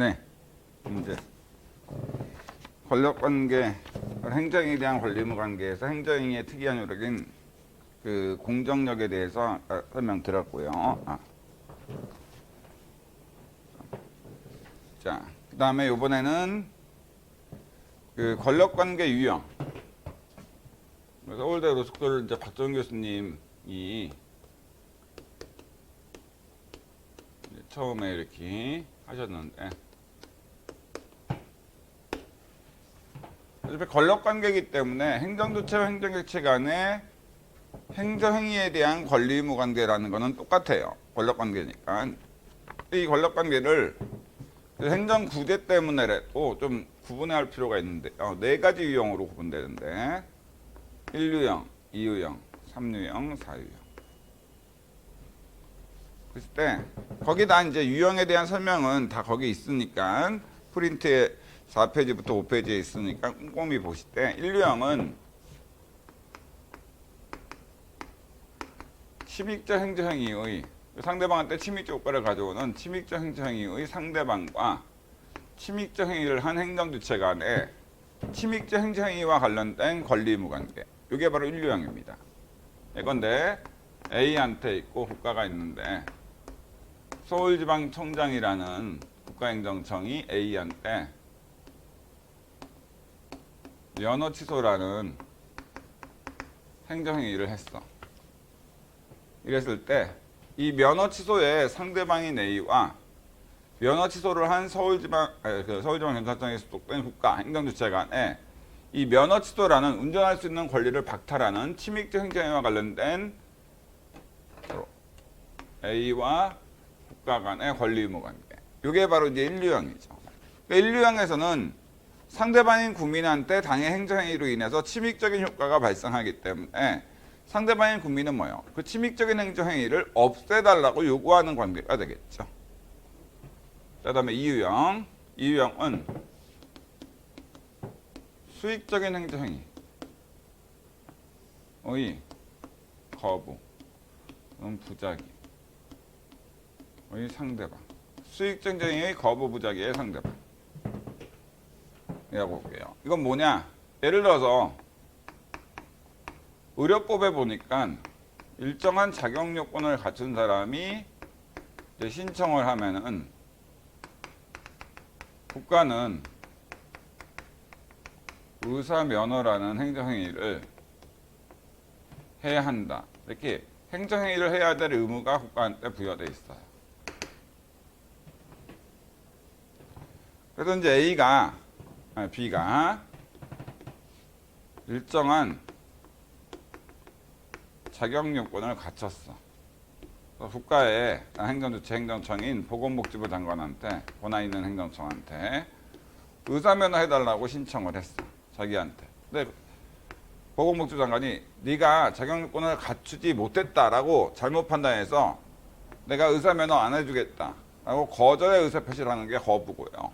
네, 문제. 권력관계, 행정에 대한 권리의무관계에서 행정의 특이한 요력인 그 공정력에 대해서 설명드렸고요. 자, 그 다음에 이번에는 그 권력관계 유형. 서울대 로스쿨 이제 박정훈 교수님이 처음에 이렇게 하셨는데, 어차피 권력관계이기 때문에 행정주체와 행정객체 간의 행정행위에 대한 권리의무 관계라는 거는 똑같아요. 권력관계니까. 이 권력관계를 행정구제 때문에라도 좀 구분할 필요가 있는데, 네 가지 유형으로 구분되는데, 1유형, 2유형, 3유형, 4유형. 그랬을 때 거기다 이제 유형에 대한 설명은 다 거기 있으니까 프린트에 4페이지부터 5페이지에 있으니까 꼼꼼히 보실 때 1유형은 침입적 행정행위의 상대방한테 침입적 효과를 가져오는 침입적 행정행위의 상대방과 침입적 행위를 한 행정주체 간의 침입적 행정행위와 관련된 권리의무관계. 이게 바로 1유형입니다. 예컨대 A한테 있고 국가가 있는데 서울지방청장이라는 국가행정청이 A한테 면허 취소라는 행정행위를 했어. 이랬을 때 이 면허 취소에 상대방인 A와 면허 취소를 한 서울지방경찰청에 소속된 국가 행정주체 간에 이 면허 취소라는 운전할 수 있는 권리를 박탈하는 침입적 행정행위와 관련된 A와 국가 간의 권리의무 관계. 이게 바로 이제 1유형이죠. 그러니까 1유형에서는 상대방인 국민한테 당해 행정행위로 인해서 침입적인 효과가 발생하기 때문에 상대방인 국민은 뭐예요? 그 침입적인 행정행위를 없애달라고 요구하는 관계가 되겠죠. 그 다음에 2유형. 2유형은 수익적인 행정행위의 거부, 부작위의 상대방. 수익적 행정행위의 거부, 부작위의 상대방. 이라고 볼게요. 이건 뭐냐? 예를 들어서 의료법에 보니까 일정한 자격 요건을 갖춘 사람이 이제 신청을 하면은 국가는 의사 면허라는 행정행위를 해야 한다. 이렇게 행정행위를 해야 될 의무가 국가한테 부여돼 있어요. 그래서 이제 B가 일정한 자격 요건을 갖췄어. 국가의 행정주체 행정청인 보건복지부 장관한테, 권한 있는 행정청한테 의사면허 해달라고 신청을 했어. 자기한테. 근데 보건복지부 장관이 네가 자격 요건을 갖추지 못했다라고 잘못 판단해서 내가 의사면허 안 해주겠다라고 거절의 의사표시를 하는 게 거부고요.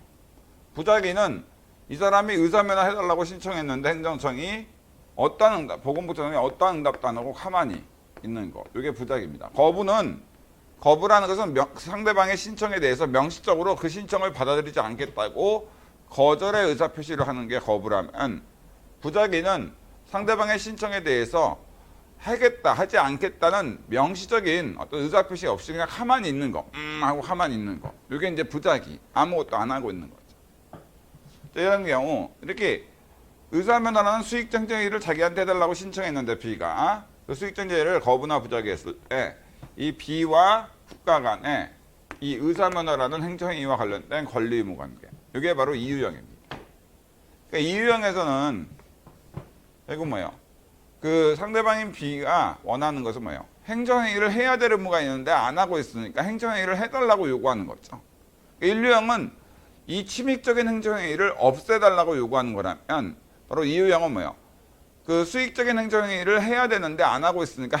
부작위는 이 사람이 의사면허 해달라고 신청했는데 행정청이 보건복지부 장관이 어떠한 응답도 안 하고 가만히 있는 거. 이게 부작위입니다. 거부라는 것은 상대방의 신청에 대해서 명시적으로 그 신청을 받아들이지 않겠다고 거절의 의사표시를 하는 게 거부라면, 부작위는 상대방의 신청에 대해서 하겠다, 하지 않겠다는 명시적인 어떤 의사표시 없이 그냥 가만히 있는 거, 하고 가만히 있는 거. 이게 이제 부작위. 아무것도 안 하고 있는 거죠. 이런 경우, 이렇게 의사면허라는 수익적 행정행위를 자기한테 해달라고 신청했는데 B가 그 수익적 행정행위를 거부나 부작위했을 때 이 B와 국가 간에 이 의사면허라는 행정행위와 관련된 권리의무 관계. 이게 바로 2유형입니다. 그러니까 2유형에서는 이거 뭐예요? 그 상대방인 B가 원하는 것은 뭐예요? 행정행위를 해야 될 의무가 있는데 안 하고 있으니까 행정행위를 해달라고 요구하는 거죠. 1유형은 이 침입적인 행정행위를 없애달라고 요구하는 거라면, 바로 2유형은 뭐예요? 그 수익적인 행정행위를 해야 되는데 안 하고 있으니까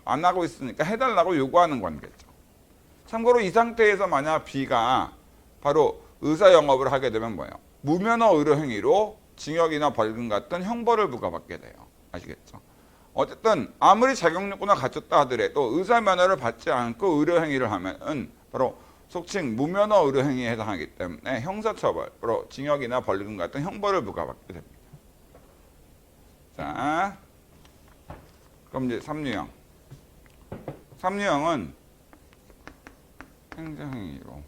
안 하고 있으니까 해달라고 요구하는 관계죠. 참고로 이 상태에서 만약 B가 바로 의사 영업을 하게 되면 뭐예요? 무면허 의료행위로 징역이나 벌금 같은 형벌을 부과받게 돼요. 아시겠죠? 어쨌든 아무리 자격 요건을 갖췄다 하더라도 의사 면허를 받지 않고 의료 행위를 하면은 바로 속칭 무면허 의료행위에 해당하기 때문에 형사처벌로 징역이나 벌금 같은 형벌을 부과받게 됩니다. 자, 그럼 이제 3유형. 3유형은 행정행위로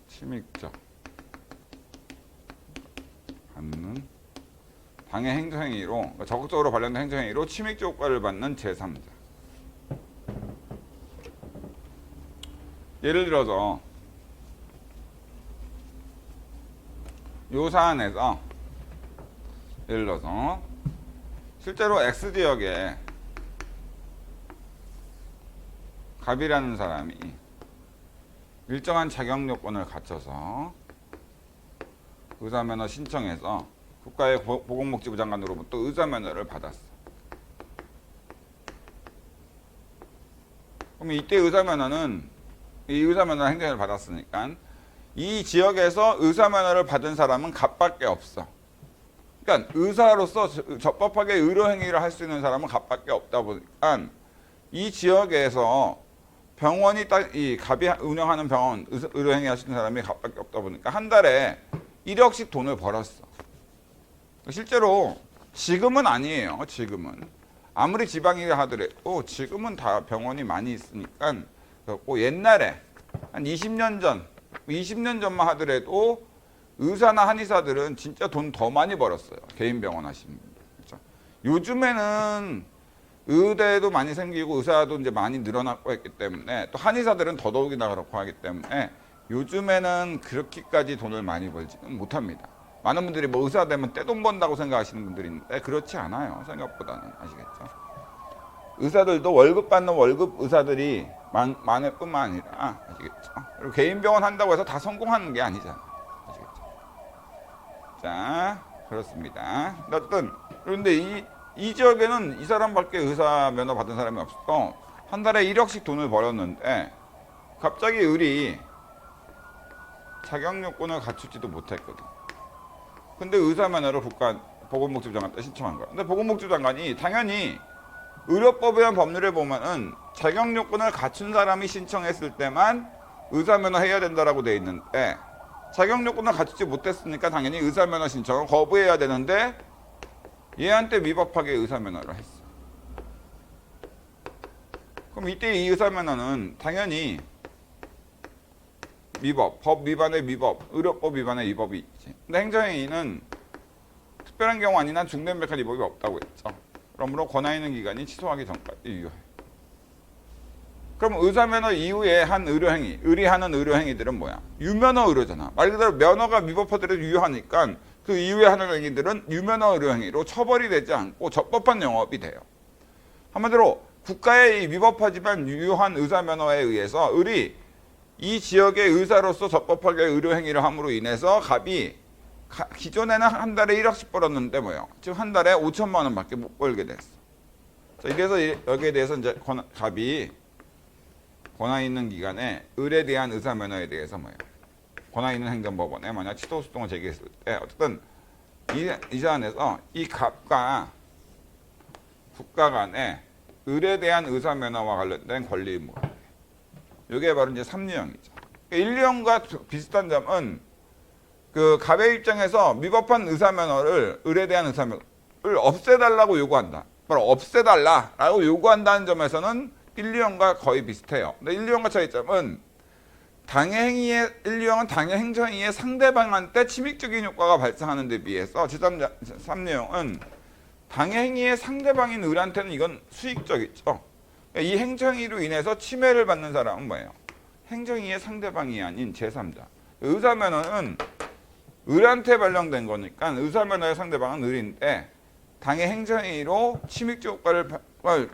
침입적 받는 당해 행정행위로 그러니까 적극적으로 관련된 행정행위로 침입적 효과를 받는 제3자. 예를 들어서 요 사안에서 예를 들어서 실제로 X지역에 갑이라는 사람이 일정한 자격 요건을 갖춰서 의사면허 신청해서 국가의 보건복지부 장관으로부터 의사면허를 받았어. 그럼 이때 의사면허는 이 의사면허 행정을 받았으니까 이 지역에서 의사면허를 받은 사람은 갑밖에 없어. 그러니까 의사로서 적법하게 의료행위를 할 수 있는 사람은 갑밖에 없다 보니까 이 지역에서 병원이 딱 이 갑이 운영하는 병원 의료행위 할 수 있는 사람이 갑밖에 없다 보니까 한 달에 1억씩 돈을 벌었어. 실제로 지금은 아니에요. 지금은 아무리 지방이라 하더라도 지금은 다 병원이 많이 있으니까 그렇고 옛날에 한 20년 전만 하더라도 의사나 한의사들은 진짜 돈 더 많이 벌었어요. 개인 병원 하시는 분들. 그렇죠? 요즘에는 의대도 많이 생기고 의사도 이제 많이 늘어나고 했기 때문에 또 한의사들은 더더욱이나 그렇고 하기 때문에 요즘에는 그렇게까지 돈을 많이 벌지는 못합니다. 많은 분들이 뭐 의사 되면 떼돈 번다고 생각하시는 분들이 있는데 그렇지 않아요. 생각보다는. 아시겠죠? 의사들도 월급 받는 월급 의사들이 많을 뿐만 아니라 아시겠죠? 그리고 개인 병원 한다고 해서 다 성공하는 게 아니잖아. 아시겠죠? 자, 그렇습니다. 어쨌든 그런데 이 지역에는 이 사람밖에 의사 면허 받은 사람이 없어. 한 달에 1억씩 돈을 벌었는데 갑자기 을이 자격 요건을 갖추지도 못했거든. 근데 의사 면허를 보건복지부 장관한테 신청한 거야. 근데 보건복지부 장관이 당연히 의료법에 의한 법률에 보면은 자격 요건을 갖춘 사람이 신청했을 때만 의사 면허 해야 된다라고 돼 있는데 자격 요건을 갖추지 못했으니까 당연히 의사 면허 신청을 거부해야 되는데 얘한테 위법하게 의사 면허를 했어. 그럼 이때 이 의사 면허는 당연히 위법, 법 위반의 위법, 의료법 위반의 위법이 있지. 근데 행정행위는 특별한 경우 아닌 한 중대명백한 위법이 없다고 했죠. 그러므로 권한 있는 기간이 취소하기 전까지 유효해. 그럼 의사면허 이후에 한 의료행위, 의리하는 의료행위들은 뭐야? 유면허 의료잖아. 말 그대로 면허가 위법하더라도 유효하니까 그 이후에 하는 행위들은 유면허 의료행위로 처벌이 되지 않고 적법한 영업이 돼요. 한마디로 국가의 위법하지만 유효한 의사면허에 의해서 을이 이 지역의 의사로서 적법하게 의료행위를 함으로 인해서 갑이 기존에는 한 달에 1억씩 벌었는데 뭐요? 지금 한 달에 5천만 원밖에 못 벌게 됐어. 자, 이래서 여기에 대해서 이제 갑이 권한 있는 기간에 을에 대한 의사면허에 대해서 뭐예요? 권한 있는 행정법원에 만약 취소소송을 제기했을 때 어쨌든 이 사안에서 이 갑과 국가 간에 을에 대한 의사면허와 관련된 권리 의무가 이게 바로 이제 3유형이죠. 1유형과 비슷한 점은 그 갑의 입장에서 위법한 의사면허를 을에 대한 의사면허를 없애달라고 요구한다. 바로 없애달라라고 요구한다는 점에서는 1유형과 거의 비슷해요. 근데 1유형과 차이점은 당해행위의 1유형은 당해행정행위의 상대방한테 침입적인 효과가 발생하는 데 비해서 3유형은 당해행위의 상대방인 을한테는 이건 수익적이죠. 이 행정행위로 인해서 침해를 받는 사람은 뭐예요? 행정행위의 상대방이 아닌 제3자. 의사면허는 을한테 발령된 거니까 의사면허의 상대방은 을인데 당해 행정행위로 침입적 효과를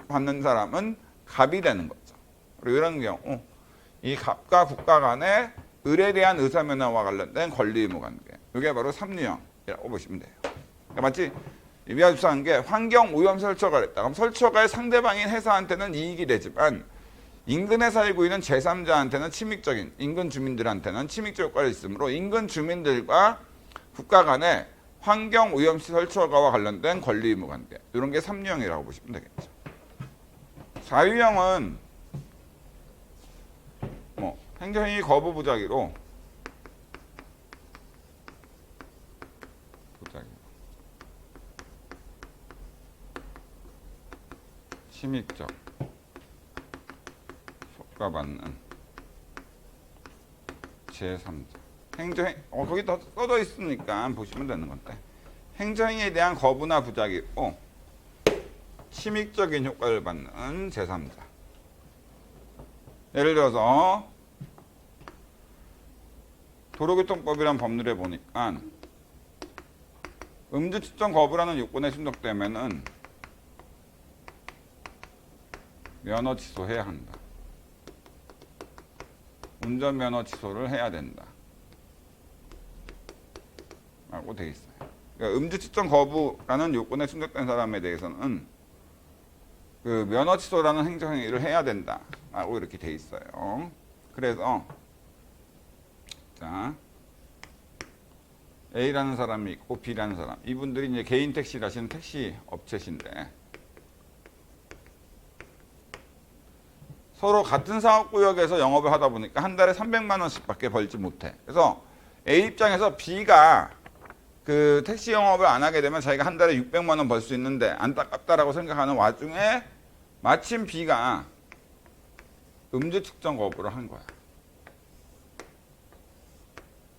받는 사람은 갑이 되는 거죠. 그리고 이런 경우 이 갑과 국가 간의 을에 대한 의사면허와 관련된 권리 의무 관계. 이게 바로 3유형이라고 보시면 돼요. 그러니까 마치 위와 유사한 게 환경 오염 설처가 있다. 그럼 설처가의 상대방인 회사한테는 이익이 되지만 인근에 살고 있는 제3자한테는 침입적인, 인근 주민들한테는 침입적 효과를 있으므로 인근 주민들과 국가 간의 환경 오염 설처가와 관련된 권리 의무 관계. 이런 게 3유형이라고 보시면 되겠죠. 4유형은 행정행위 거부 부작위로 침입적 효과받는 제3자 행정행 거기 더 써져 있으니까 보시면 되는 건데 행정행위에 대한 거부나 부작위로 침입적인 효과를 받는 제3자. 예를 들어서 도로교통법이란 법률에 보니까 음주 측정 거부라는 요건에 충족되면은 면허 취소해야 한다. 운전면허 취소를 해야 된다. 라고 되어 있어요. 그러니까 음주 측정 거부라는 요건에 충족된 사람에 대해서는 그 면허 취소라는 행정행위를 해야 된다. 라고 이렇게 되어 있어요. 그래서 자 A라는 사람이 있고 B라는 사람. 이분들이 이제 개인 택시를 하시는 택시 업체신데 서로 같은 사업구역에서 영업을 하다 보니까 한 달에 300만 원씩밖에 벌지 못해. 그래서 A 입장에서 B가 그 택시 영업을 안 하게 되면 자기가 한 달에 600만 원 벌 수 있는데 안타깝다라고 생각하는 와중에 마침 B가 음주 측정 거부를 한 거야.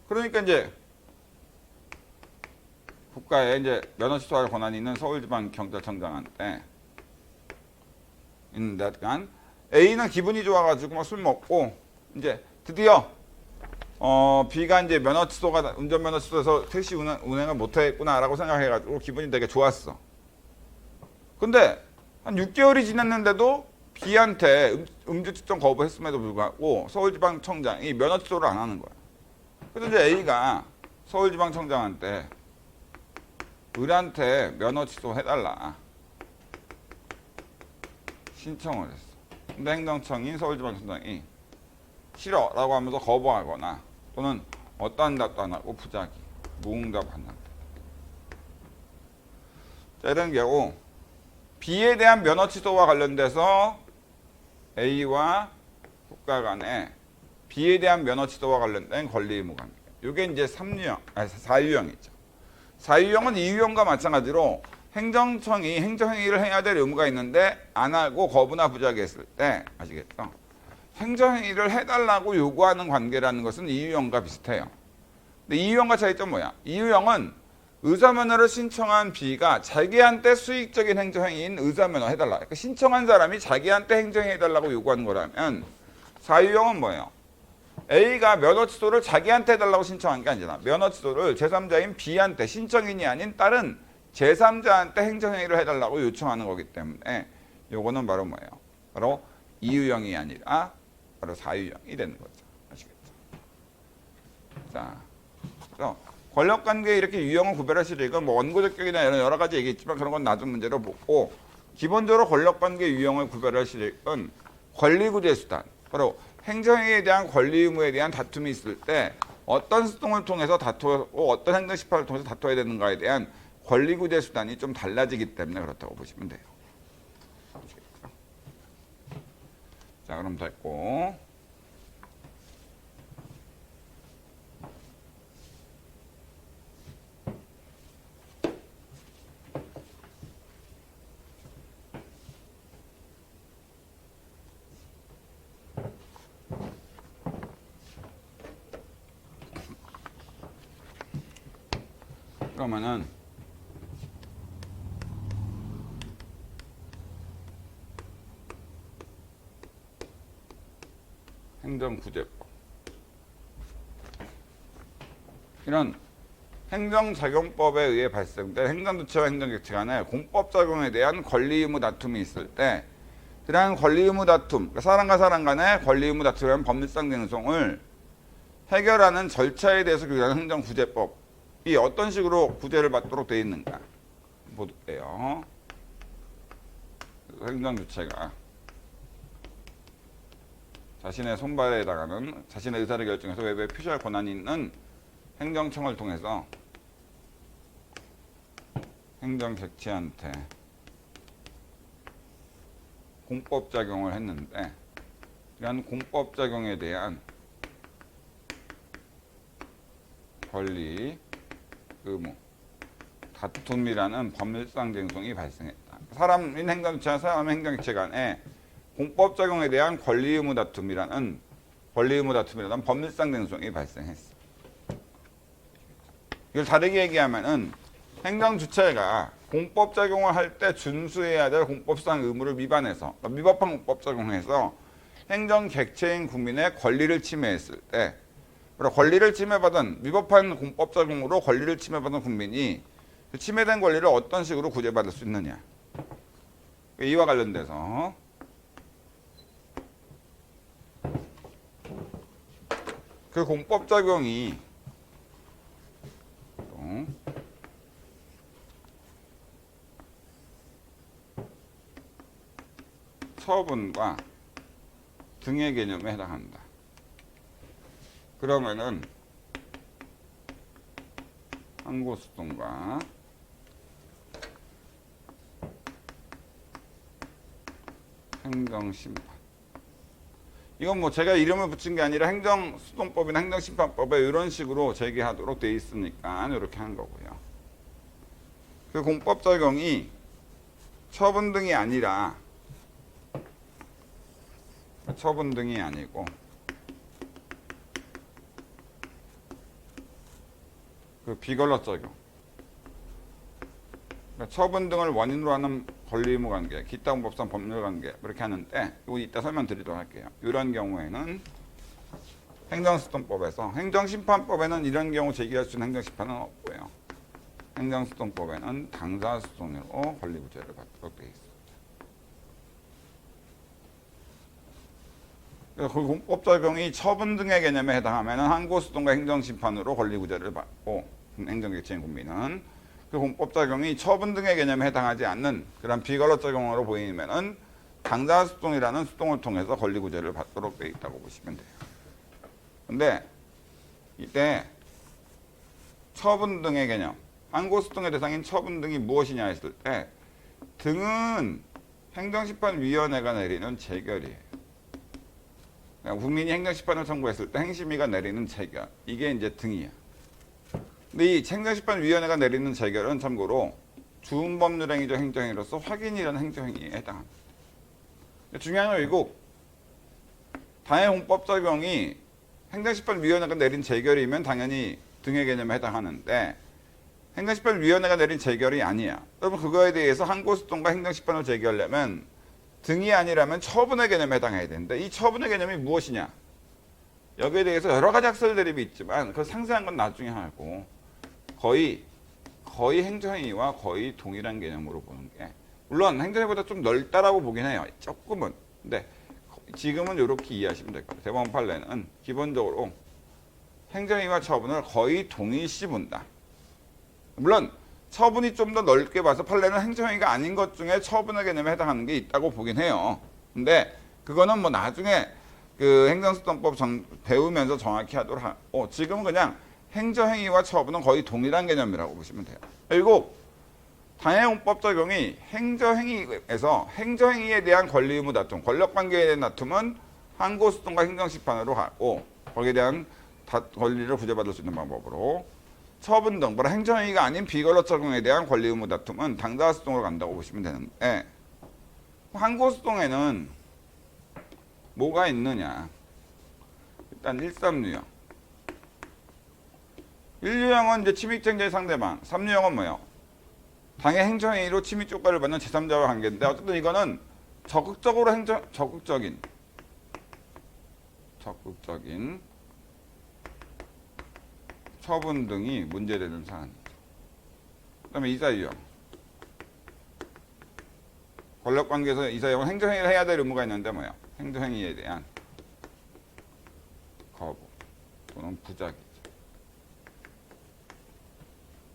그러니까 이제 국가에 이제 면허 취소할 권한이 있는 서울지방경찰청장한테 있는데 A는 기분이 좋아가지고 막 술 먹고 이제 드디어 B가 이제 면허 취소가 운전면허 취소해서 택시 운행을 못하겠구나라고 생각해가지고 기분이 되게 좋았어. 근데 한 6개월이 지났는데도 B한테 음주 측정 거부했음에도 불구하고 서울지방청장이 면허 취소를 안 하는 거야. 그래서 이제 A가 서울지방청장한테 을한테 면허 취소해달라 신청을 했어. 근데 행정청인 서울지방청장이 싫어라고 하면서 거부하거나 또는 어떠한 답도 안 하고 부작위, 무응답한다. 자, 이런 경우 B에 대한 면허 취소와 관련돼서 A와 국가 간에 B에 대한 면허 취소와 관련된 권리 의무 관계. 이게 이제 4유형이죠. 4유형은 2유형과 마찬가지로 행정청이 행정행위를 해야 될 의무가 있는데 안 하고 거부나 부작위했을 때 아시겠죠? 행정행위를 해달라고 요구하는 관계라는 것은 2유형과 비슷해요. 근데 2유형과 차이점 뭐야? 2유형은 의사면허를 신청한 B가 자기한테 수익적인 행정행위인 의사면허 해달라. 그러니까 신청한 사람이 자기한테 행정행위 해달라고 요구하는 거라면 4유형은 뭐예요? A가 면허 취소를 자기한테 해달라고 신청한 게 아니잖아. 면허 취소를 제3자인 B한테 신청인이 아닌 다른 제3자한테 행정행위를 해달라고 요청하는 거기 때문에 요거는 바로 뭐예요? 바로 2유형이 아니라 바로 4유형이 되는 거죠. 아시겠죠? 자, 그래서 권력관계에 이렇게 유형을 구별하실 이건 뭐 원고적 격이나 이런 여러 가지 얘기했지만 그런 건 나중 문제로 보고 기본적으로 권력관계 유형을 구별하실 건 권리구제 수단. 바로 행정행위에 대한 권리 의무에 대한 다툼이 있을 때 어떤 수동을 통해서 다투고 어떤 행정심판을 통해서 다투어야 되는가에 대한 권리구제 수단이 좀 달라지기 때문에 그렇다고 보시면 돼요. 자, 그럼 됐고. 그러면은 행정구제법 이런 행정작용법에 의해 발생된 행정주체와 행정객체 간의 공법작용에 대한 권리의무 다툼이 있을 때 그러한 권리의무 다툼, 그러니까 사람과 사람 간의 권리의무 다툼이라는 법률상 쟁송을 해결하는 절차에 대해서 규정하는 행정구제법이 어떤 식으로 구제를 받도록 되어 있는가 볼게요. 행정주체가 자신의 손발에 해당하는 자신의 의사를 결정해서 외부에 표시할 권한이 있는 행정청을 통해서 행정객체한테 공법작용을 했는데 이러한 공법작용에 대한 권리, 의무, 다툼이라는 법률상 쟁송이 발생했다. 사람인 행정주체와 사람 행정주체 간에 공법 적용에 대한 권리 의무 다툼이라는 법률상 쟁송이 발생했어. 이걸 다르게 얘기하면은 행정주체가 공법 적용을 할 때 준수해야 될 공법상 의무를 위반해서 위법한 공법 적용해서 행정 객체인 국민의 권리를 침해했을 때, 권리를 침해받은 위법한 공법 적용으로 권리를 침해받은 국민이 그 침해된 권리를 어떤 식으로 구제받을 수 있느냐. 이와 관련돼서 그 공법 적용이 처분과 등의 개념에 해당한다. 그러면은 항고소송과 행정심판. 이건 뭐 제가 이름을 붙인 게 아니라 행정소송법이나 행정심판법에 이런 식으로 제기하도록 돼 있으니까 이렇게 한 거고요. 그 공법 적용이 처분 등이 아니라 처분 등이 아니고 그 비권력 적용. 그러니까 처분 등을 원인으로 하는 권리 의무 관계, 기타 공법상 법률 관계 이렇게 하는데 이거 이따 설명드리도록 할게요. 이런 경우에는 행정소송법에서 행정심판법에는 이런 경우 제기할 수 있는 행정심판은 없고요. 행정소송법에는 당사소송으로 권리구제를 받도록 되어 있습니다. 그 공법 적용이 처분 등의 개념에 해당하면 항고소송과 행정심판으로 권리구제를 받고 행정객체인 국민은 그 공법 적용이 처분 등의 개념에 해당하지 않는 그런 비권력 적용으로 보이면은 당사소송이라는 소송을 통해서 권리구제를 받도록 되어 있다고 보시면 돼요. 근데 이때 처분 등의 개념, 항고소송의 대상인 처분 등이 무엇이냐 했을 때 등은 행정심판위원회가 내리는 재결이에요. 국민이 행정심판을 청구했을 때 행심위가 내리는 재결, 이게 이제 등이야. 근데 이 행정심판위원회가 내리는 재결은 참고로 주음법률행위적 행정행위로서 확인이라는 행정행위에 해당합니다. 중요한 건 이거 당해 공법 적용이 행정심판위원회가 내린 재결이면 당연히 등의 개념에 해당하는데 행정심판위원회가 내린 재결이 아니야. 여러분 그거에 대해서 항고소송과 행정심판을 제기하려면 등이 아니라면 처분의 개념에 해당해야 되는데 이 처분의 개념이 무엇이냐? 여기에 대해서 여러 가지 학설 대립이 있지만 그 상세한 건 나중에 하고 거의 행정행위와 거의 동일한 개념으로 보는 게 물론 행정행위보다 좀 넓다라고 보긴 해요. 조금은. 근데 지금은 이렇게 이해하시면 될 것 같아요. 대법원 판례는 기본적으로 행정행위와 처분을 거의 동일시 본다. 물론 처분이 좀 더 넓게 봐서 판례는 행정행위가 아닌 것 중에 처분의 개념에 해당하는 게 있다고 보긴 해요. 근데 그거는 뭐 나중에 그 행정소송법 배우면서 정확히 하도록 하고 지금은 그냥 행정행위와 처분은 거의 동일한 개념이라고 보시면 돼요. 그리고 당해공법 적용이 행정행위에서 행정행위에 대한 권리 의무 다툼, 권력관계에 대한 다툼은 항고소송과 행정심판으로 가고 거기에 대한 권리를 구제받을 수 있는 방법으로 처분 등 행정행위가 아닌 비권력 적용에 대한 권리 의무 다툼은 당사소송으로 간다고 보시면 되는데 항고소송에는 뭐가 있느냐. 일단 1.3유형. 1유형은 이제 침입쟁자의 상대방, 3유형은 뭐예요? 당해 행정행위로 침입 효과를 받는 제3자와 관계인데 어쨌든 이거는 적극적인 처분 등이 문제되는 사안이죠. 그 다음에 이사유형. 권력관계에서 이사유형은 행정행위를 해야 될 의무가 있는데 뭐예요? 행정행위에 대한 거부 또는 부작위죠.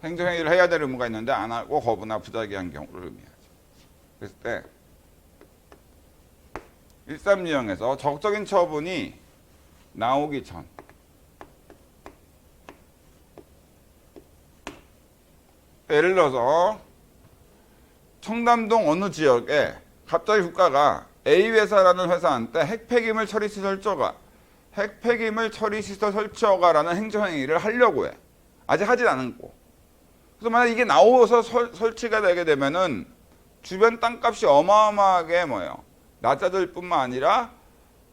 행정행위를 해야 될 의무가 있는데 안 하고 거부나 부작위한 경우를 의미하죠. 그랬을 때 1.3유형에서 적극적인 처분이 나오기 전 예를 들어서 청담동 어느 지역에 갑자기 국가가 A 회사라는 회사한테 핵폐기물 처리시설 설치허가라는 행정행위를 하려고 해. 아직 하진 않았고. 그래서 만약 이게 나오서 설치가 되게 되면은 주변 땅값이 어마어마하게 뭐예요? 낮아질 뿐만 아니라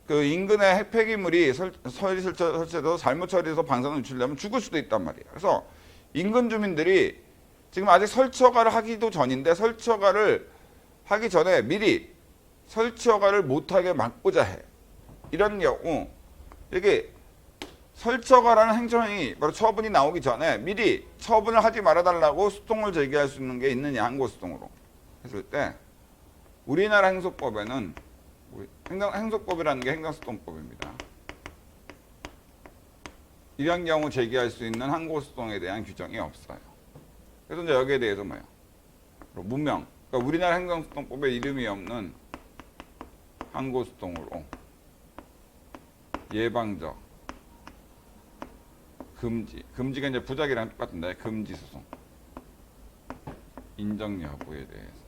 그 인근의 핵폐기물이 설치돼서 잘못 처리해서 방사능 유출되면 죽을 수도 있단 말이에요. 그래서 인근 주민들이 지금 아직 설치 허가를 하기도 전인데 설치 허가를 하기 전에 미리 설치 허가를 못하게 막고자 해. 이런 경우 이게 설치 허가라는 행정이 바로 처분이 나오기 전에 미리 처분을 하지 말아달라고 수동을 제기할 수 있는 게 있느냐 항고수동으로 했을 때 우리나라 행소법에는 행소법이라는 게 행정수동법입니다. 이런 경우 제기할 수 있는 항고수동에 대한 규정이 없어요. 그래서 이제 여기에 대해서 뭐예요? 무명. 그러니까 우리나라 행정수동법에 이름이 없는 항고수동으로 예방적, 금지가 이제 부작이랑 똑같은데 금지 소송, 인정 여부에 대해서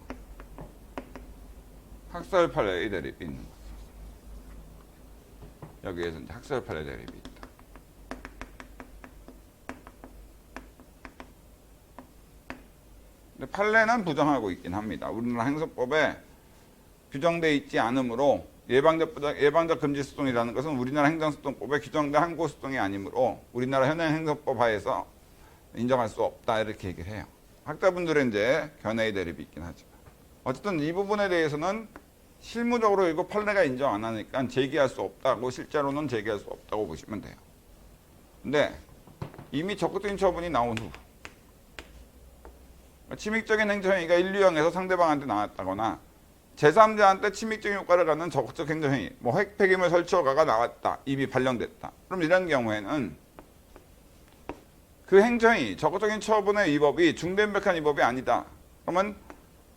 학설 판례의 대립이 있는 거죠. 여기에서 이제 학설 판례 대립이 있다. 근데 판례는 부정하고 있긴 합니다. 우리나라 행소법에 규정되어 있지 않으므로 예방적 금지 수동이라는 것은 우리나라 행정수동법에 규정된 항고수동이 아니므로 우리나라 현행 행소법 하에서 인정할 수 없다 이렇게 얘기를 해요. 학자분들은 이제 견해의 대립이 있긴 하지만 어쨌든 이 부분에 대해서는 실무적으로 이거 판례가 인정 안 하니까 제기할 수 없다고 실제로는 제기할 수 없다고 보시면 돼요. 근데 이미 적극적인 처분이 나온 후 침입적인 행정행위가 인류형에서 상대방한테 나왔다거나 제3자한테 침입적인 효과를 갖는 적극적 행정행위, 뭐 핵폐기물 설치 허가가 나왔다, 이미 발령됐다. 그럼 이런 경우에는 그 행정이 적극적인 처분의 위법이 중대인백한 위법이 아니다. 그러면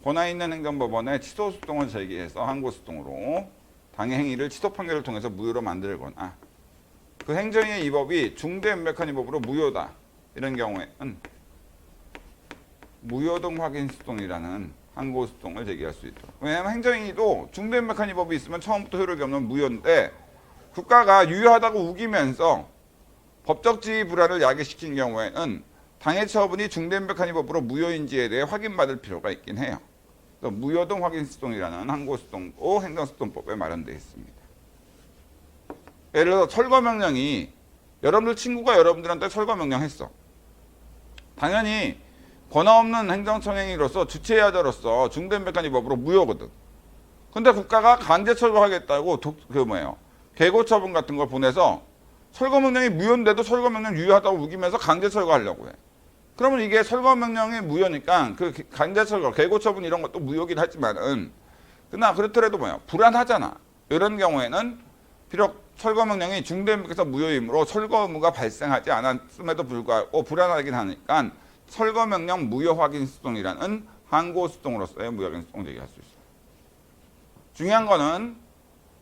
권한 있는 행정법원에 취소수동을 제기해서 항고수동으로 당해 행위를 취소 판결을 통해서 무효로 만들거나 그 행정의 위법이 중대인백한 위법으로 무효다. 이런 경우에는 무효동 확인수동이라는 항고수동을 제기할 수 있도록. 왜냐하면 행정행위도 중대인백한 위법이 있으면 처음부터 효력이 없는 무효인데 국가가 유효하다고 우기면서 법적 지위 불안을 야기시킨 경우에는 당해 처분이 중대인백한 위법으로 무효인지에 대해 확인받을 필요가 있긴 해요. 무효동 확인수동이라는 항고수동도 행정수동법에 마련되어 있습니다. 예를 들어서 철거명령이 여러분들 친구가 여러분들한테 철거명령 했어. 당연히 권한 없는 행정청행위로서 주체의하자로서 중대인백한 위법으로 무효거든. 근데 국가가 강제 철거하겠다고 계고처분 같은 걸 보내서 철거명령이 무효인데도 철거명령 유효하다고 우기면서 강제 철거하려고 해. 그러면 이게 철거명령이 무효니까 그 강제 철거, 계고처분 이런 것도 무효긴 하지만은 그러나 그렇더라도 불안하잖아. 이런 경우에는 비록 철거명령이 중대인백해서 무효이므로 철거 의무가 발생하지 않았음에도 불구하고 불안하긴 하니까 철거명령 무효확인수동이라는 항고수동으로서의 무효확인수동 제기할 수 있어요. 중요한 거는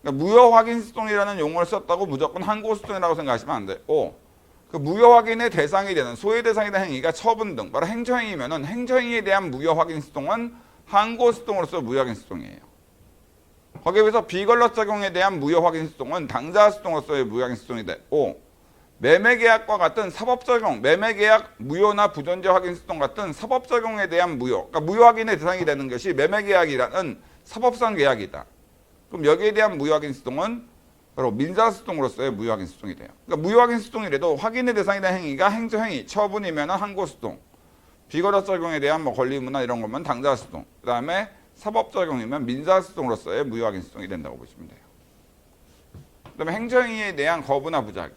무효확인수동이라는 용어를 썼다고 무조건 항고수동이라고 생각하시면 안 되고 그 무효확인의 대상이 되는 소외 대상이 되는 행위가 처분 등 바로 행정행위면은 행정행위에 대한 무효확인수동은 항고수동으로서 무효확인수동이에요. 거기에 비해서 비권력 작용에 대한 무효확인수동은 당사수동으로서의 무효확인수동이 되고 매매계약과 같은 사법적용, 매매계약 무효나 부존재 확인수동 같은 사법적용에 대한 무효, 그러니까 무효확인의 대상이 되는 것이 매매계약이라는 사법상 계약이다. 그럼 여기에 대한 무효확인수동은 바로 민사수동으로서의 무효확인수동이 돼요. 그러니까 무효확인수동이라도 확인의 대상이 된 행위가 행정행위, 처분이면 항고수동, 비권력 적용에 대한 권리 의무나 이런 거면 당사수동, 그 다음에 사법적용이면 민사수동으로서의 무효확인수동이 된다고 보시면 돼요. 그 다음에 행정행위에 대한 거부나 부작위.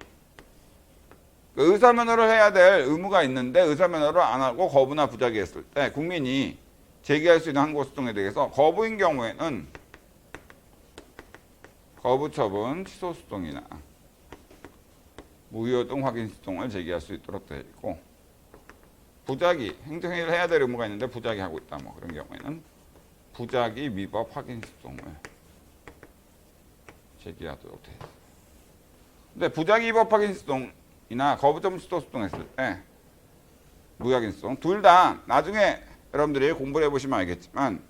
의사면허를 해야 될 의무가 있는데 의사면허를 안 하고 거부나 부작위했을 때 국민이 제기할 수 있는 항고수동에 대해서 거부인 경우에는 거부처분 취소수동이나 무효동 확인수동을 제기할 수 있도록 되어 있고 부작위, 행정행위를 해야 될 의무가 있는데 부작위하고 있다. 그런 경우에는 부작위 위법 확인수동을 제기하도록 되어 있습니다. 근데 부작위 위법 확인수동 이나 거부처분 취소수동 했을 때 무효확인수동 둘 다 나중에 여러분들이 공부를 해보시면 알겠지만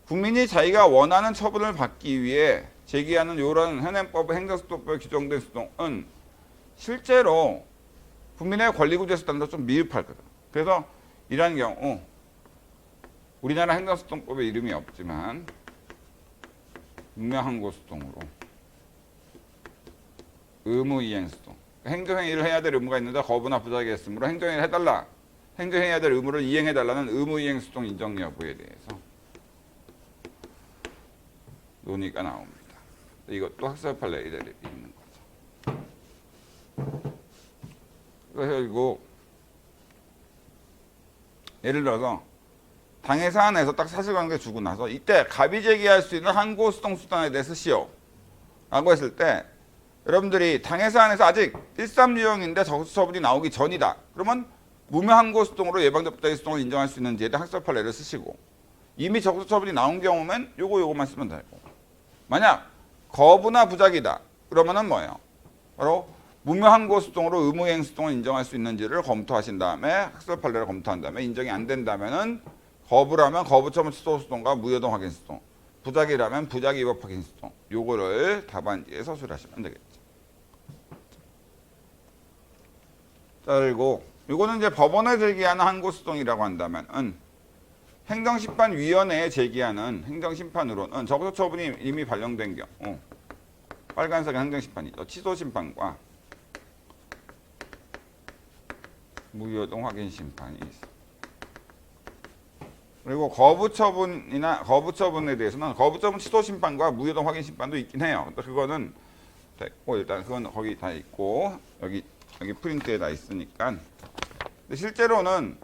국민이 자기가 원하는 처분을 받기 위해 제기하는 이런 현행법 행정수동법에 규정된 수동은 실제로 국민의 권리구조에서 따른다 좀 미흡하거든. 그래서 이러한 경우 우리나라 행정소송법에 이름이 없지만 무명항고소송으로 의무이행소송, 행정행위를 해야 될 의무가 있는데 거부나 부작위 했으므로 행정행위를 해달라, 행정해야 될 의무를 이행해달라는 의무이행소송 인정 여부에 대해서 논의가 나옵니다. 이것도 학습 판례에 있는 거죠. 그리고 예를 들어서 당해 사안에서 딱 사실관계 주고 나서 이때 갑이 제기할 수 있는 항고소송 수단에 대해서 시오 라고 했을 때 여러분들이 당해 사안에서 아직 1.3 유형인데 적수 처분이 나오기 전이다. 그러면 무명 항고소송으로 예방적 부작위 소송을 인정할 수 있는지에 대한 학습 판례를 쓰시고 이미 적수 처분이 나온 경우면 요거만 쓰면 되고 만약 거부나 부작위다. 그러면은 뭐예요? 바로 무명 항고소송으로 의무이행소송을 인정할 수 있는지를 검토하신 다음에 학습 판례를 검토한 다음에 인정이 안 된다면은 거부라면 거부처분 취소소송과 무효동 확인소송, 부작위라면 부작위 위법 확인소송 요거를 답안지에 서술하시면 되겠죠. 자, 그리고 요거는 이제 법원에 제기하는 항고소송이라고 한다면은 행정심판위원회에 제기하는 행정심판으로는 적소 처분이 이미 발령된 경우 빨간색은 행정심판이죠. 취소심판과 무효동 확인심판이 있습니다. 그리고 거부처분에 대해서는 거부처분 취소심판과 무효동 확인심판도 있긴 해요. 그거는 됐고 일단 그건 거기 다 있고 여기 프린트에 다 있으니까. 근데 실제로는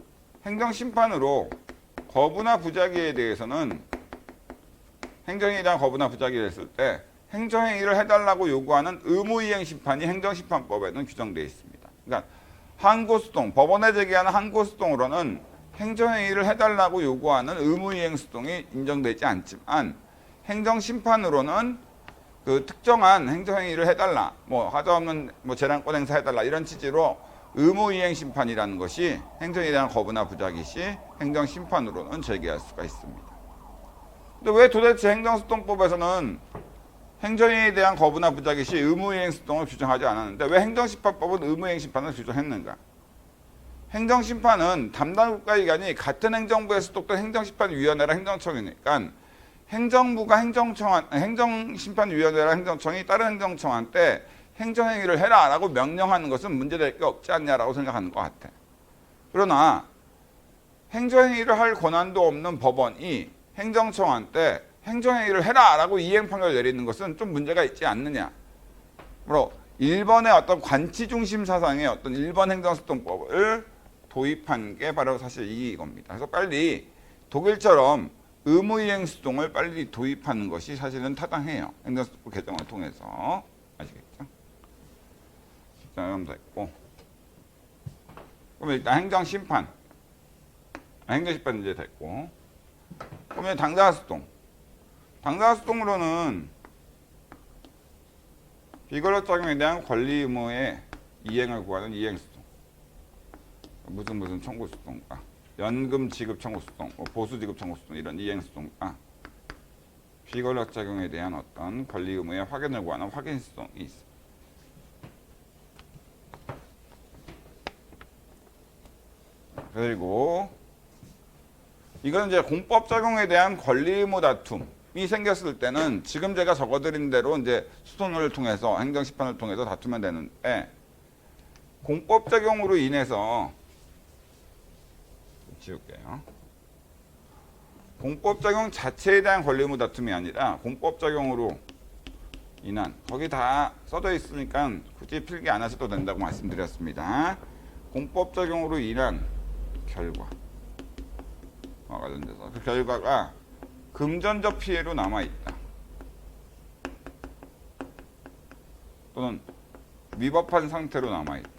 행정심판으로 거부나 부작위에 대해서는 행정행위에 대한 거부나 부작위를 했을 때 행정행위를 해달라고 요구하는 의무이행심판이 행정심판법에는 규정되어 있습니다. 그러니까 항고소송, 법원에 제기하는 항고소송으로는 행정행위를 해달라고 요구하는 의무이행소송이 인정되지 않지만 행정심판으로는 그 특정한 행정행위를 해달라, 뭐 하자없는 뭐 재량권 행사해달라 이런 취지로 의무이행심판이라는 것이 행정에 대한 거부나 부작위 시 행정심판으로는 제기할 수가 있습니다. 근데 왜 도대체 행정소송법에서는 행정행위에 대한 거부나 부작위 시 의무이행소송을 규정하지 않았는데 왜 행정심판법은 의무이행심판을 규정했는가? 행정심판은 담당 국가기관이 같은 행정부에 소속된 행정심판위원회랑 행정청이니까 행정부가 행정심판위원회랑 행정청이 다른 행정청한테 행정행위를 해라 라고 명령하는 것은 문제될 게 없지 않냐라고 생각하는 것 같아. 그러나 행정행위를 할 권한도 없는 법원이 행정청한테 행정행위를 해라 라고 이행판결을 내리는 것은 좀 문제가 있지 않느냐. 바로 일본의 어떤 관치중심 사상의 어떤 일본 행정소송법을 도입한 게 바로 사실 이겁니다. 그래서 빨리 독일처럼 의무이행소송을 빨리 도입하는 것이 사실은 타당해요. 행정소송법 개정을 통해서. 아시겠죠? 자, 됐고. 그럼 일단 행정심판. 행정심판 이제 됐고. 그러면 당사소송. 당사소송으로는 비권력 작용에 대한 권리 의무의 이행을 구하는 이행소송. 무슨 청구소송과 연금 지급 청구소송, 보수 지급 청구소송 이런 이행소송과 비권력 작용에 대한 어떤 권리 의무의 확인을 구하는 확인소송이 있습니다. 그리고 이건 이제 공법 작용에 대한 권리 의무 다툼이 생겼을 때는 지금 제가 적어드린 대로 이제 수선을 통해서 행정심판을 통해서 다투면 되는데 공법 작용으로 인해서 지울게요. 공법 작용 자체에 대한 권리 의무 다툼이 아니라 공법 작용으로 인한 거기 다 써져 있으니까 굳이 필기 안 하셔도 된다고 말씀드렸습니다. 공법 작용으로 인한 결과 관련돼서 그 결과가 금전적 피해로 남아있다. 또는 위법한 상태로 남아있다.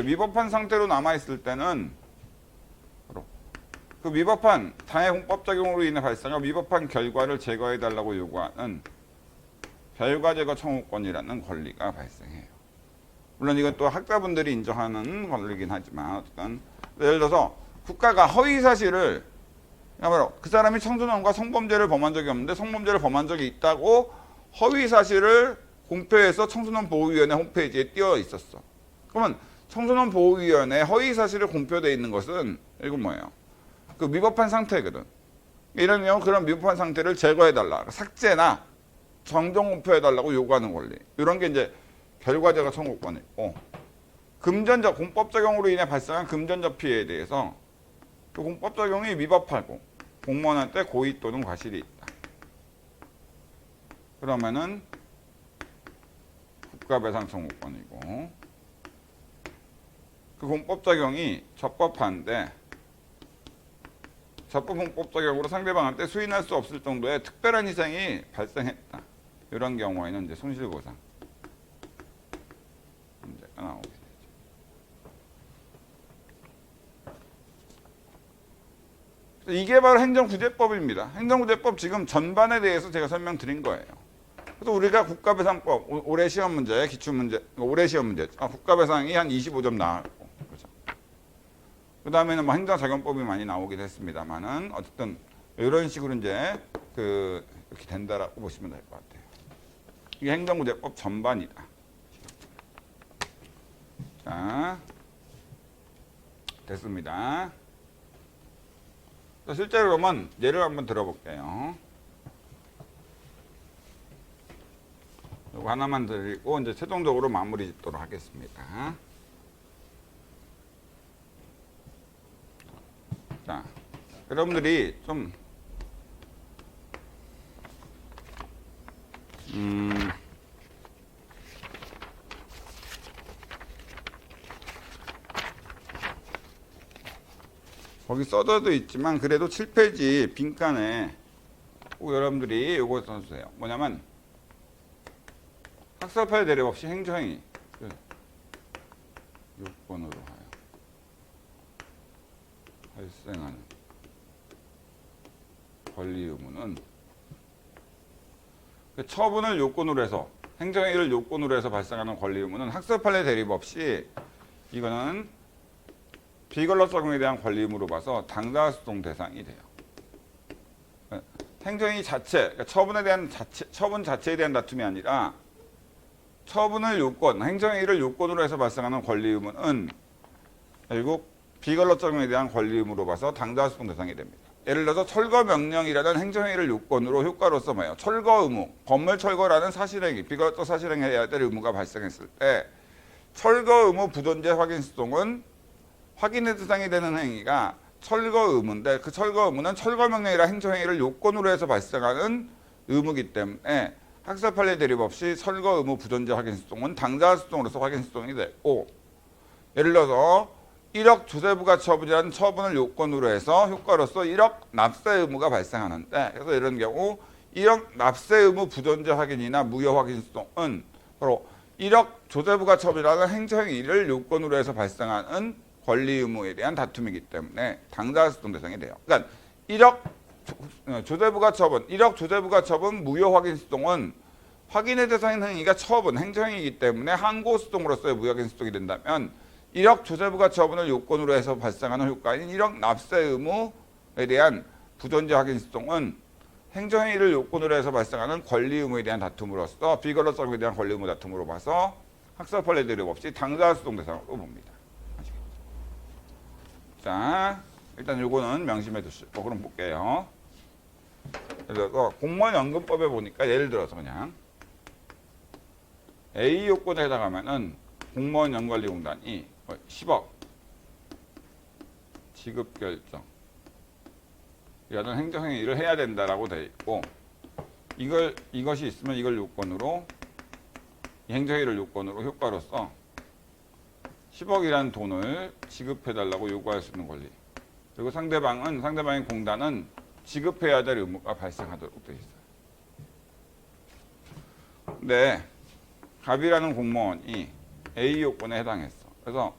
위법한 상태로 남아있을 때는 바로 그 위법한 당해 공법작용으로 인해 발생한 위법한 결과를 제거해달라고 요구하는 결과 제거 청구권이라는 권리가 발생해요. 물론 이건 또 학자분들이 인정하는 권리이긴 하지만 어쨌든 예를 들어서 국가가 허위사실을 바로 그 사람이 청소년과 성범죄를 범한 적이 없는데 성범죄를 범한 적이 있다고 허위사실을 공표해서 청소년 보호위원회 홈페이지에 띄어 있었어. 그러면 청소년 보호위원회 허위 사실을 공표되어 있는 것은 이건 뭐예요? 그 위법한 상태거든. 이런 경우 그런 위법한 상태를 제거해달라. 삭제나 정정 공표해달라고 요구하는 권리. 이런 게 이제 결과자가 청구권이고, 금전적 공법 적용으로 인해 발생한 금전적 피해에 대해서 그 공법 적용이 위법하고 공무원한테 고의 또는 과실이 있다. 그러면은 국가배상 청구권이고, 그 공법 적용이 적법한데 적법 공법 적용으로 상대방한테 수인할 수 없을 정도의 특별한 희생이 발생했다. 이런 경우에는 이제 손실보상 문제가 나오게 되죠. 이게 바로 행정구제법입니다. 행정구제법 지금 전반에 대해서 제가 설명드린 거예요. 그래서 우리가 국가배상법 올해 시험 문제, 기출문제, 올해 시험 문제, 국가배상이 한 25점 나왔고, 그렇죠. 그 다음에는 뭐 행정작용법이 많이 나오긴 했습니다만은 어쨌든 이런 식으로 이제 이렇게 된다라고 보시면 될 것 같아요. 이게 행정구제법 전반이다. 자, 됐습니다. 실제로 그러면 예를 한번 들어볼게요. 이거 하나만 드리고 이제 최종적으로 마무리 짓도록 하겠습니다. 자, 여러분들이 좀 거기 써져도 있지만 그래도 7페이지 빈칸에 꼭 여러분들이 요거 써주세요. 뭐냐면 학습할 대립 없이 행정행위 요건으로 하여 발생하는 권리 의무는 처분을 요건으로 해서 행정행위를 요건으로 해서 발생하는 권리 의무는 학습할 대립 없이 이거는 비권력 적용에 대한 권리 의무로 봐서 당사 소송 대상이 돼요. 행정행위 자체, 그러니까 처분에 대한 처분 자체에 대한 다툼이 아니라 처분을 요건, 행정행위를 요건으로 해서 발생하는 권리 의무는 결국 비권력 적용에 대한 권리 의무로 봐서 당사 소송 대상이 됩니다. 예를 들어서 철거 명령이라는 행정행위를 요건으로 효과로서 뭐예요? 철거 의무, 건물 철거라는 사실행위, 비권력적 사실행위 해야 될 의무가 발생했을 때 철거 의무 부존재 확인 소송은 확인의 대상이 되는 행위가 철거 의무인데 그 철거 의무는 철거 명령이라 행정행위를 요건으로 해서 발생하는 의무이기 때문에 학습 판례 대립 없이 철거 의무 부존재 확인 소송은 당사 소송으로서 확인 소송이 되고, 예를 들어서 1억 조세부가 처분이라는 처분을 요건으로 해서 효과로서 1억 납세 의무가 발생하는데, 그래서 이런 경우 1억 납세 의무 부존재 확인이나 무효 확인 소송은 바로 1억 조세부가 처분이라는 행정행위를 요건으로 해서 발생하는 권리 의무에 대한 다툼이기 때문에 당사 소송 대상이 돼요. 그러니까 1억 조세부가 처분, 1억 조세부가 처분 무효 확인 소송은 확인의 대상인 행위가 처분, 행정행위이기 때문에 항고 소송으로서의 무효 확인 소송이 된다면 1억 조세부가 처분을 요건으로 해서 발생하는 효과인 1억 납세 의무에 대한 부존재 확인 소송은 행정행위를 요건으로 해서 발생하는 권리 의무에 대한 다툼으로서 비권력 적용에 대한 권리 의무 다툼으로 봐서 학습 판례 대립 없이 당사 소송 대상으로 봅니다. 자, 일단 요거는 명심해 두시고 그럼 볼게요. 그래서 공무원연금법에 보니까 예를 들어서 그냥 A 요건에 해당하면은 공무원연관리공단이 10억 지급 결정 이라는 행정행위를 해야 된다라고 돼 있고, 이것이 있으면 이걸 요건으로 이 행정행위를 요건으로 효과로서 10억이라는 돈을 지급해달라고 요구할 수 있는 권리. 그리고 상대방의 공단은 지급해야 될 의무가 발생하도록 되어 있어요. 근데 갑이라는 공무원이 A 요건에 해당했어. 그래서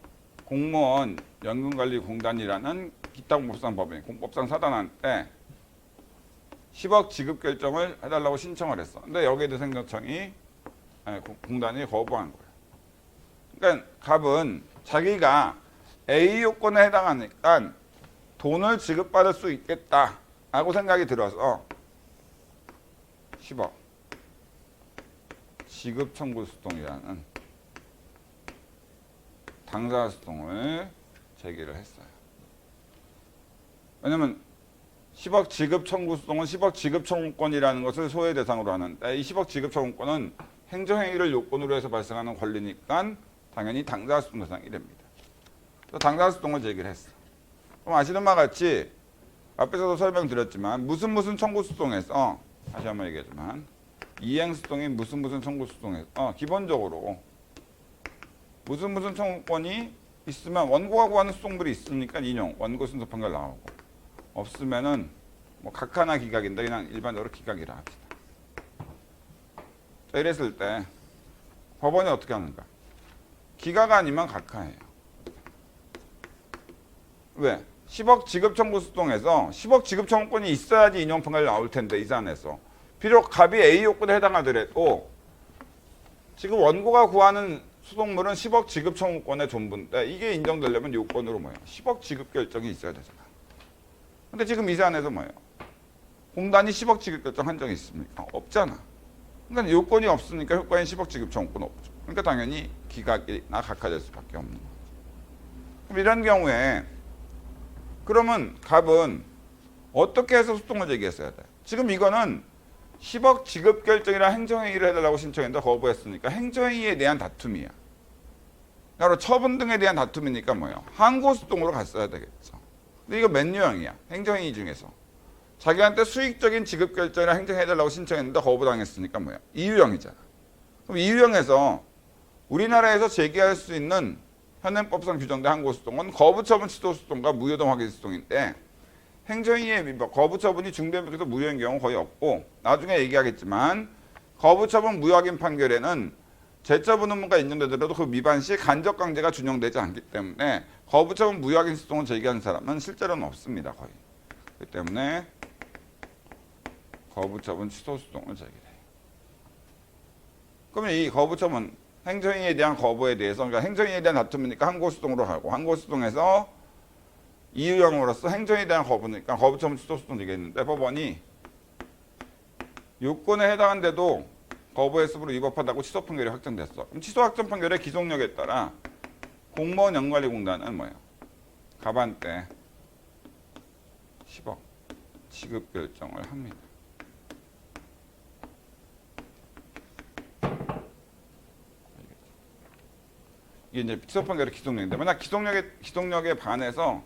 공무원 연금관리공단이라는 기타 공법상 법인, 공법상 사단한테 10억 지급 결정을 해달라고 신청을 했어. 근데 여기에 대해서 행정청이 공단이 거부한 거예요. 그러니까 갑은 자기가 A 요건에 해당하니까 돈을 지급받을 수 있겠다라고 생각이 들어서 10억 지급 청구 수동이라는 당사 수동을 제기를 했어요. 왜냐면 10억 지급 청구 수동은 10억 지급 청구권이라는 것을 소외 대상으로 하는데 이 10억 지급 청구권은 행정행위를 요건으로 해서 발생하는 권리니까 당연히 당사 수동 대상이 됩니다. 그래서 당사 수동을 제기를 했어. 그럼 아시는 바와 같이 앞에서도 설명드렸지만 무슨 청구 수동에서 다시 한번 얘기하지만 이행 수동이 무슨 청구 수동에서 기본적으로 무슨 청구권이 있으면 원고가 구하는 수동들이 있으니까 인용 원고 순서 판결 나오고 없으면은 뭐 각하나 기각인데 그냥 일반적으로 기각이라 합시다. 자, 이랬을 때 법원이 어떻게 하는가? 기각 아니면 각하예요. 왜? 10억 지급 청구 수동에서 10억 지급 청구권이 있어야지 인용 판결이 나올 텐데 이 사안에서 비록 갑이 A 요건에 해당하더라도 지금 원고가 구하는 수동물은 10억 지급 청구권의 전부인데 이게 인정되려면 요건으로 뭐예요? 10억 지급 결정이 있어야 되잖아. 근데 지금 이 사안에서 뭐예요? 공단이 10억 지급 결정 한 적이 있습니까? 없잖아. 그러니까 요건이 없으니까 효과인 10억 지급 청구권 없죠. 그러니까 당연히 기각이나 각하될 수밖에 없는 거죠. 그럼 이런 경우에 그러면 갑은 어떻게 해서 수동을 제기했어야 돼? 지금 이거는 10억 지급 결정이랑 행정행위를 해달라고 신청했는데 거부했으니까 행정행위에 대한 다툼이야. 바로 처분 등에 대한 다툼이니까 뭐예요? 항고수동으로 갔어야 되겠죠. 근데 이거 몇 유형이야? 행정행위 중에서. 자기한테 수익적인 지급 결정이랑 행정해달라고 신청했는데 거부당했으니까 뭐예요? 이유형이잖아. 그럼 이유형에서 우리나라에서 제기할 수 있는 현행법상 규정된 항고수동은 거부처분 취소수동과 무효동 확인수동인데 행정행위에 거부처분이 중대범죄에서 무효인 경우 거의 없고 나중에 얘기하겠지만 거부처분 무효확인 판결에는 제처분 의무가 인정되더라도 그 위반 시 간접강제가 준용되지 않기 때문에 거부처분 무효확인 수동을 제기하는 사람은 실제로는 없습니다. 거의. 그렇기 때문에 거부처분 취소수동을 제기해요. 그러면 이 거부처분 행정행위에 대한 거부에 대해서 그러니까 행정행위에 대한 다툼이니까 항고수동으로 가고 항고수동에서 이유형으로서 행정에 대한 거부니까 거부처분 취소수동 되겠는데 법원이 요건에 해당한데도 거부했으므로 위법하다고 취소 판결이 확정됐어. 그럼 취소 확정 판결의 기속력에 따라 공무원 영관리공단은 뭐예요? 갑한테 10억 지급 결정을 합니다. 이게 이제 취소 판결의 기속력인데 만약 기속력에 반해서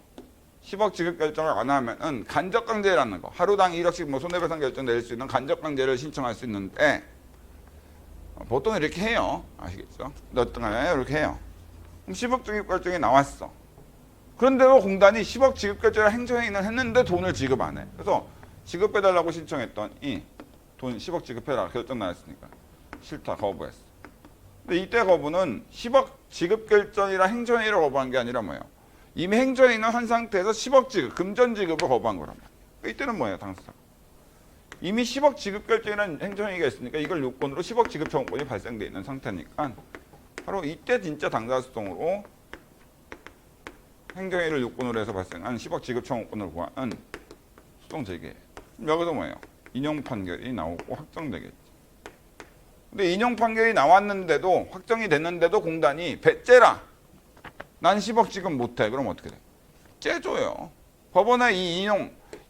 10억 지급 결정을 안 하면은 간접강제라는 거 하루당 1억씩 뭐 손해배상 결정 낼 수 있는 간접강제를 신청할 수 있는데 보통 이렇게 해요. 아시겠죠? 근데 어떤 거냐면 이렇게 해요. 그럼 10억 지급 결정이 나왔어. 그런데도 공단이 10억 지급 결정을 행정행위는 했는데 돈을 지급 안 해. 그래서 지급해달라고 신청했더니 돈 10억 지급해라 결정 나왔으니까 싫다 거부했어. 근데 이때 거부는 10억 지급 결정이라 행정행위를 거부한 게 아니라 뭐예요? 이미 행정행위는 한 상태에서 10억 지급, 금전 지급을 거부한 거란 말이에요. 이때는 뭐예요, 당사자가? 이미 10억 지급 결정이라는 행정행위가 있으니까 이걸 요건으로 10억 지급 청구권이 발생돼 있는 상태니까 바로 이때 진짜 당사수동으로 행정행위를 요건으로 해서 발생한 10억 지급 청구권을 구하는 수동 제기예요. 여기서 뭐예요? 인용 판결이 나오고 확정되겠죠. 근데 인용 판결이 나왔는데도 확정이 됐는데도 공단이 배째라. 난 10억 지금 못해. 그럼 어떻게 돼? 째줘요. 법원에 이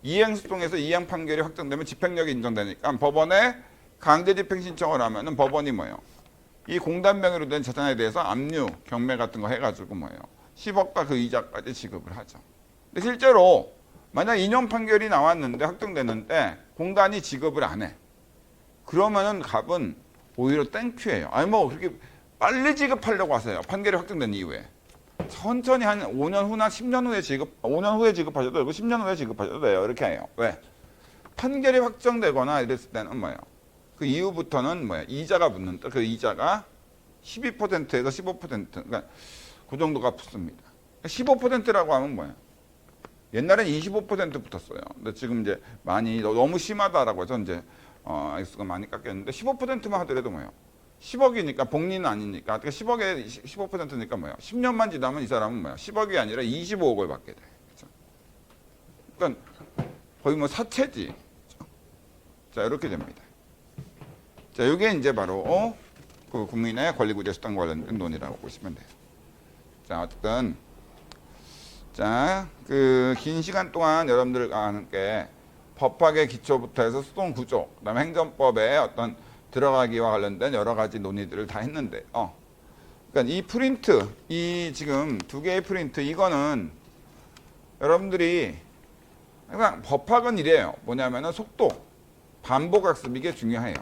이행수동에서 이행 판결이 확정되면 집행력이 인정되니까 법원에 강제 집행 신청을 하면은 법원이 뭐예요? 이 공단 명의로 된 재산에 대해서 압류, 경매 같은 거 해가지고 뭐예요? 10억과 그 이자까지 지급을 하죠. 근데 실제로 만약 인용 판결이 나왔는데 확정됐는데 공단이 지급을 안 해. 그러면은 갑은 오히려 땡큐예요. 아니 뭐 그렇게 빨리 지급하려고 하세요. 판결이 확정된 이후에. 천천히 한 5년 후나 10년 후에 5년 후에 지급하셔도 되고 10년 후에 지급하셔도 돼요. 이렇게 해요. 왜? 판결이 확정되거나 이랬을 때는 뭐예요? 그 이후부터는 뭐예요? 이자가 붙는다. 그 이자가 12%에서 15%. 그러니까 그 정도가 붙습니다. 15%라고 하면 뭐예요? 옛날엔 25% 붙었어요. 근데 지금 이제 많이 너무 심하다라고 해서 이제 액수가 많이 깎였는데 15%만 하더라도 뭐예요? 10억이니까 복리는 아니니까 10억에 15%니까 뭐야? 10년만 지나면 이 사람은 뭐야? 10억이 아니라 25억을 받게 돼. 그렇죠? 그러니까 거의 뭐 사채지. 그렇죠? 자 이렇게 됩니다. 자 이게 이제 바로 그 국민의 권리구제 수단 관련된 논의라고 보시면 돼요. 자, 어쨌든 자, 그 긴 시간 동안 여러분들과 함께 법학의 기초부터 해서 수동 구조, 그다음에 행정법의 어떤 들어가기와 관련된 여러 가지 논의들을 다 했는데, 그러니까 이 프린트, 이 지금 두 개의 프린트, 이거는 여러분들이 항상 법학은 이래요. 뭐냐면은 속도, 반복 학습, 이게 중요해요.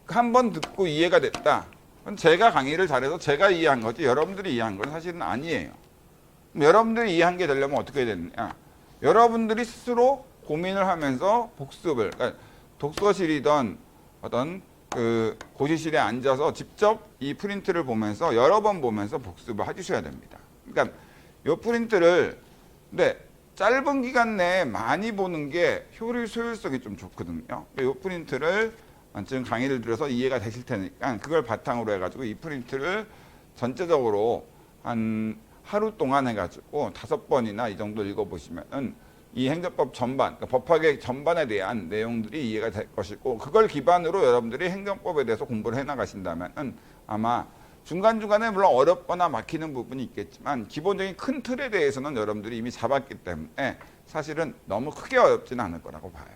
한 번 듣고 이해가 됐다. 그건 제가 강의를 잘해서 제가 이해한 거지 여러분들이 이해한 건 사실은 아니에요. 그럼 여러분들이 이해한 게 되려면 어떻게 해야 되느냐? 여러분들이 스스로 고민을 하면서 복습을, 그러니까 독서실이던 어떤 그 고시실에 앉아서 직접 이 프린트를 보면서 여러 번 보면서 복습을 해주셔야 됩니다. 그러니까 이 프린트를 근데 짧은 기간 내에 많이 보는 게 효율성이 좀 좋거든요. 이 프린트를 지금 강의를 들어서 이해가 되실 테니까 그걸 바탕으로 해가지고 이 프린트를 전체적으로 한 하루 동안 해가지고 5번이나 이 정도 읽어보시면은 이 행정법 전반, 그러니까 법학의 전반에 대한 내용들이 이해가 될 것이고 그걸 기반으로 여러분들이 행정법에 대해서 공부를 해나가신다면은 아마 중간중간에 물론 어렵거나 막히는 부분이 있겠지만 기본적인 큰 틀에 대해서는 여러분들이 이미 잡았기 때문에 사실은 너무 크게 어렵지는 않을 거라고 봐요.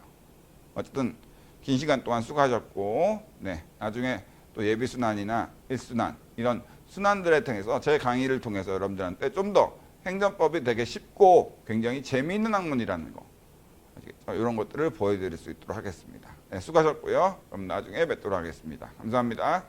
어쨌든 긴 시간 동안 수고하셨고, 네, 나중에 또 예비순환이나 1순환 이런 순환들에 통해서 제 강의를 통해서 여러분들한테 좀 더 행정법이 되게 쉽고 굉장히 재미있는 학문이라는 거, 아시겠죠? 이런 것들을 보여드릴 수 있도록 하겠습니다. 네, 수고하셨고요. 그럼 나중에 뵙도록 하겠습니다. 감사합니다.